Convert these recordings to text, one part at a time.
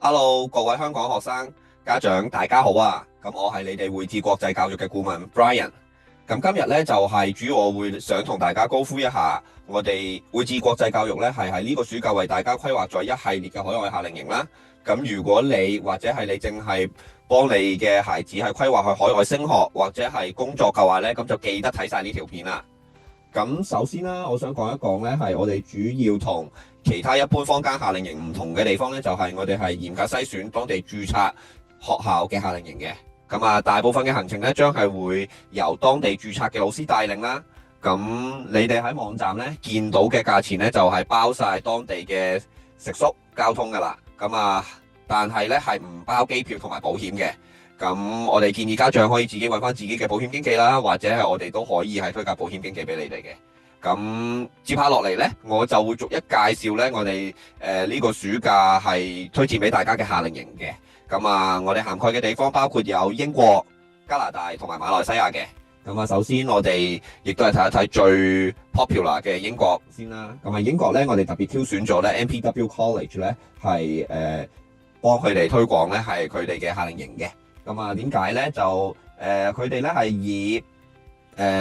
Hello，各位香港學生、家長，大家好啊！咁我係你哋匯智國際教育嘅顧問 Brian。咁今日咧就係主要我會想同大家高呼一下，我哋匯智國際教育咧係喺呢個暑假為大家規劃咗一系列嘅海外夏令營啦。咁如果你或者係你淨係幫你嘅孩子係規劃去海外升學或者係工作嘅話咧，咁就記得睇晒呢條片啦。咁首先啦，我想講一講咧，係我哋主要同其他一般坊間夏令營唔同嘅地方咧，就係我哋係嚴格篩選當地註冊學校嘅夏令營嘅。咁啊，大部分嘅行程咧，將係會由當地註冊嘅老師帶領啦。咁你哋喺網站咧見到嘅價錢咧，就係包晒當地嘅食宿、交通噶啦。咁啊，但係咧係唔包機票同埋保險嘅。咁我哋建議家長可以自己揾翻自己嘅保險經紀啦，或者係我哋都可以係推介保險經紀俾你哋嘅。咁接下落嚟呢，我就會逐一介紹呢我哋呢個暑假係推薦俾大家嘅夏令營嘅。咁啊，我哋涵蓋嘅地方包括有英國、加拿大同埋馬來西亞嘅。咁啊，首先我哋亦都係睇一睇最 popular 嘅英國先啦。咁啊，英國呢，我哋特別挑選咗呢 MPW College 呢，係幫佢哋推廣呢係佢哋嘅夏令營嘅。咁啊，點解咧？就佢哋咧係以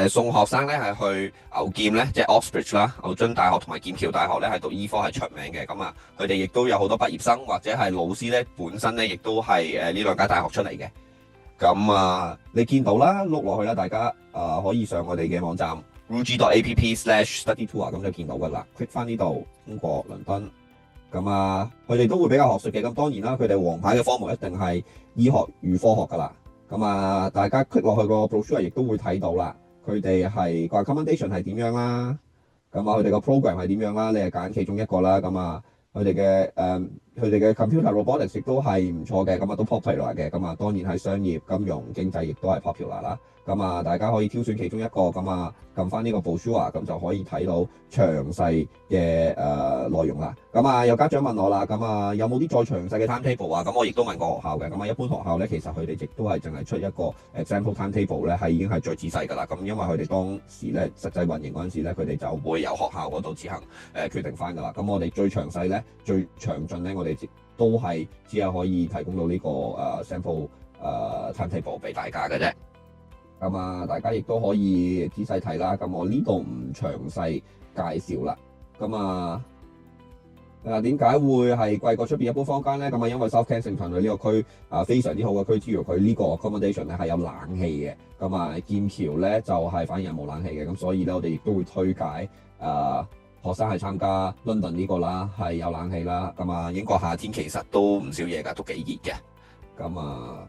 送學生咧係去牛劍咧，即係 Oxbridge 啦、牛津大學同埋劍橋大學咧係讀醫科係出名嘅。咁啊，佢哋亦都有好多畢業生或者係老師咧，本身咧亦都係呢兩間大學出嚟嘅。咁啊，你見到啦，碌落去啦，大家可以上我哋嘅網站 ruji.app/studytour 咁就見到噶啦。click 翻呢度，英國倫敦。咁啊，佢哋都會比較學術嘅。咁當然啦，佢哋皇牌嘅科目一定係醫學與科學噶啦。咁啊，大家 click 落去個 brochure 亦都會睇到啦。佢哋係個 accommodation 係點樣啦？咁啊，佢哋個 program 係點樣啦？你係揀其中一個啦。咁啊，佢哋嘅 computer robotics 亦都係唔錯嘅。咁啊，都 popular 嘅。咁啊，當然係商業、金融、經濟亦都係 popular 啦。咁啊，大家可以挑選其中一個。咁啊，撳翻呢個 brochure，咁就可以睇到詳細嘅內容啦。咁啊，有家長問我啦，咁啊有冇啲再詳細嘅 timetable 啊？咁我亦都問過學校嘅。咁啊，一般學校咧，其實佢哋亦都係淨係出一個 example timetable 咧，係已經係最仔細㗎啦。咁因為佢哋當時咧實際運營嗰陣時咧，佢哋就會由學校嗰度自行決定翻㗎啦。咁我哋最詳細咧、最詳盡咧，我哋都係只係可以提供到呢個sample timetable 俾大家嘅啫。咁啊，大家亦都可以仔細睇啦。咁我呢度唔詳細介紹啦。咁啊，點解會係貴過出邊一般坊間咧？咁啊，因為 South Kensington 佢呢個區非常之好嘅區，之餘佢呢個 accommodation 咧係有冷氣嘅。咁啊，劍橋咧就係反而係冇冷氣嘅。咁所以咧，我哋亦都會推介學生係參加 London 呢個啦，係有冷氣啦。咁啊，英國夏天其實都唔少嘢㗎，都幾熱嘅。咁啊，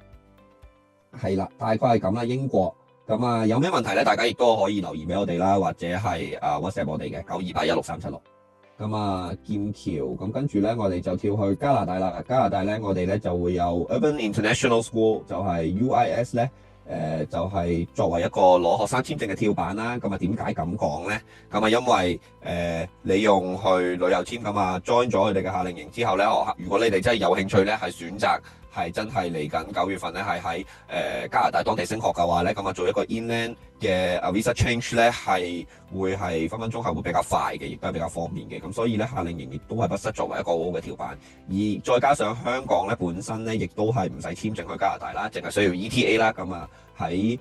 係啦，大概係咁啦，英國。咁啊，有咩問題咧？大家亦都可以留言俾我哋啦，或者係WhatsApp 我哋嘅92816376。咁啊，劍橋咁跟住咧，我哋就跳去加拿大啦。加拿大咧，我哋咧就會有 Urban International School，就係 UIS 咧，就係作為一個攞學生簽證嘅跳板啦。咁啊，點解咁講咧？咁啊，因為你用去旅遊簽咁啊，join 咗佢哋嘅夏令營之後咧，如果你哋真係有興趣咧，係選擇係真係嚟緊9月份咧，係喺加拿大當地升學嘅話咧，咁啊做一個 inland 嘅visa change 咧，係會係分分鐘係會比較快嘅，亦都係比較方便嘅。咁所以咧，夏令營亦都係不失作為一個好好嘅跳板。而再加上香港咧本身咧，亦都係唔使簽證去加拿大啦，淨係需要 ETA 啦。咁啊喺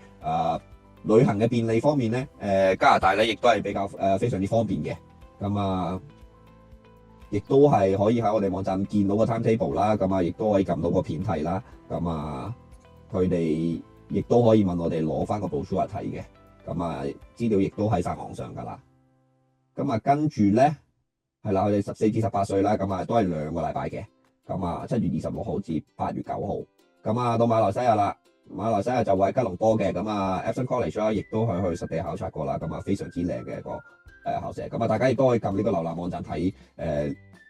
旅行嘅便利方面咧，加拿大咧亦都係比較非常之方便嘅。咁啊，亦都係可以喺我哋網站見到個 timetable 啦，咁啊，亦都可以撳到個片睇啦，咁啊，佢哋亦都可以問我哋攞翻個 brochure 睇嘅，咁啊，資料亦都喺晒網上㗎啦。咁啊，跟住咧係啦，佢哋14至18歲啦，咁啊都係2個禮拜嘅，咁啊7月26號至8月9號，咁啊到馬來西亞啦，馬來西亞就會喺吉隆坡嘅，咁啊 Epson College 啦，亦都去實地考察過啦，咁啊非常之靚嘅一個校舍，咁啊大家亦都可以撳呢個瀏覽網站睇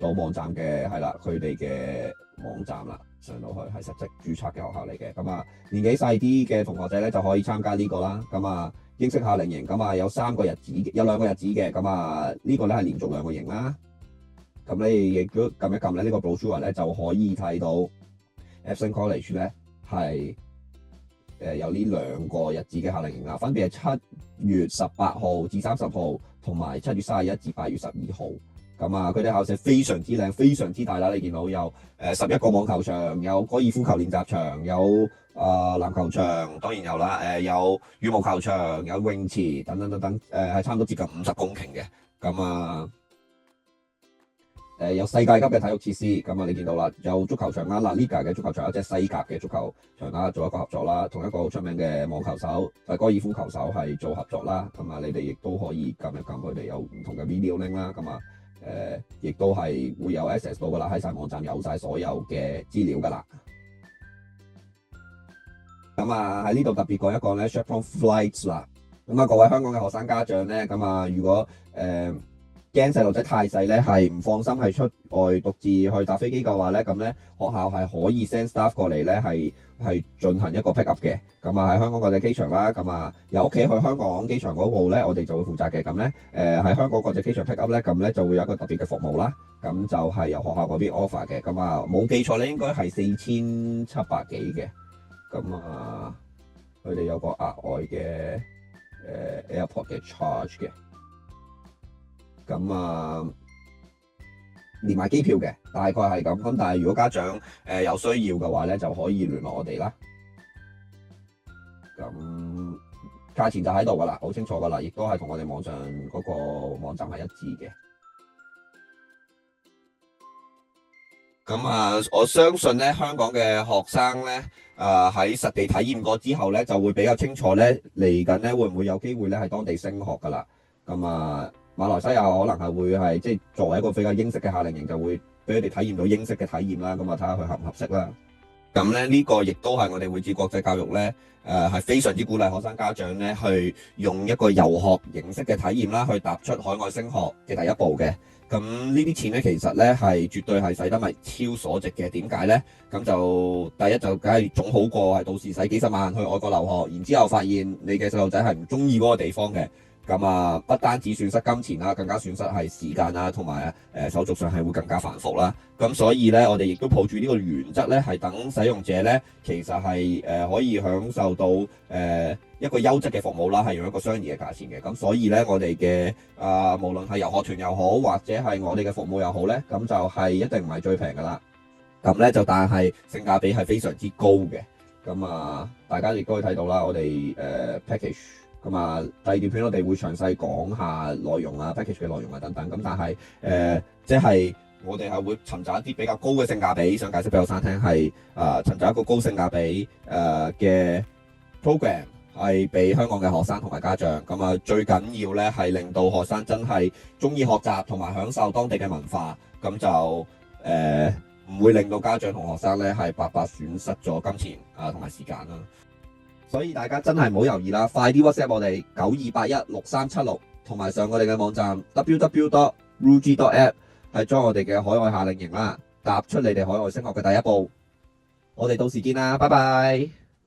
到網站嘅係啦，佢哋嘅網站啦，上到去係實際註冊嘅學校嚟嘅，咁啊年紀細啲嘅同學仔咧就可以參加呢個啦，咁啊英式夏令營，咁啊有2個日子嘅，咁啊呢個咧係連續2個營啦，咁你亦都撳一撳咧呢個 brochure 咧就可以睇到 Epson College 咧係有呢2個日子嘅夏令營啦，分別係7月18號至30號，同埋7月31至8月12號。咁啊，佢哋校舍非常之靚，非常之大啦。你見到有11個網球場，有高爾夫球練習場，有籃球場，當然有啦。有羽毛球場，有泳池等等等等，係差唔多接近50公頃嘅。咁啊〜有世界級嘅體育設施，咁啊你見到啦，有足球場啦，La Liga嘅足球場，有隻西甲嘅足球場啦，做一個合作啦，同一個好出名嘅網球手，高爾夫球手係做合作啦，咁啊你哋亦都可以撳一撳佢哋有唔同嘅 video link 啦，咁啊亦都係會有 access 到噶啦，喺晒網站有晒所有嘅資料噶啦。咁啊喺呢度特別講一講咧 Chaperone Flights 啦，咁啊各位香港嘅學生家長咧，咁啊如果驚細路仔太細咧，係唔放心係出外獨自去搭飛機嘅話咧，咁咧學校係可以 send staff 過嚟咧，係進行一個 pick up 嘅。咁啊喺香港國際機場啦，咁啊由屋企去香港機場嗰部咧，我哋就會負責嘅。咁咧喺香港國際機場 pick up 咧，咁咧就會有一個特別嘅服務啦。咁就係由學校嗰邊 offer 嘅。咁啊冇記錯咧，應該係4700幾嘅。咁啊佢哋有個額外嘅airport 嘅 charge 嘅。咁啊，連埋機票嘅，大概係咁。咁但係如果家長有需要嘅話咧，就可以聯絡我哋啦。咁價錢就喺度噶啦，好清楚噶啦，亦都係同我哋網上嗰個網站係一致嘅。咁啊，我相信咧，香港嘅學生咧，喺實地體驗過之後咧，就會比較清楚咧，嚟緊咧會唔會有機會咧喺當地升學噶啦。咁啊〜馬來西亞可能係會係即係作為一個比較英式嘅夏令營，就會俾佢哋體驗到英式嘅體驗啦。咁啊，睇下佢合唔合適啦。咁咧呢個亦都係我哋會址國際教育咧，係非常之鼓勵學生家長咧去用一個遊學形式嘅體驗啦，去踏出海外升學嘅第一步嘅。咁呢啲錢咧，其實咧係絕對係使得咪超所值嘅。點解咧？咁就第一就梗係總好過係到時使幾十萬去外國留學，然之後發現你嘅細路仔係唔中意嗰個地方嘅。咁啊，不單止損失金錢啦，更加損失係時間啦，同埋手續上係會更加繁複啦。咁所以咧，我哋亦都抱住呢個原則咧，係等使用者咧，其實係可以享受到一個優質嘅服務啦，係用一個相宜嘅價錢嘅。咁所以咧，我哋嘅無論係遊學團又好，或者係我哋嘅服務又好咧，咁就係一定唔係最平噶啦。咁咧就但係性價比係非常之高嘅。咁啊，大家亦都可以睇到啦，我哋package。咁啊，第二段片我哋會詳細講下內容啊 ，package 嘅內容啊等等。咁但係即係我哋係會尋找一啲比較高嘅性價比，想解釋俾學生聽係尋找一個高性價比嘅 program，係俾香港嘅學生同埋家長。咁啊，最緊要咧係令到學生真係中意學習同埋享受當地嘅文化，咁就唔會令到家長同學生咧係白白損失咗金錢同埋時間啦。所以大家真係唔好猶豫啦，快啲 WhatsApp 我哋92816376，同埋上我哋嘅網站 www.rugi.app 係裝我哋嘅海外夏令營啦，踏出你哋海外升學嘅第一步。我哋到時見啦，拜拜。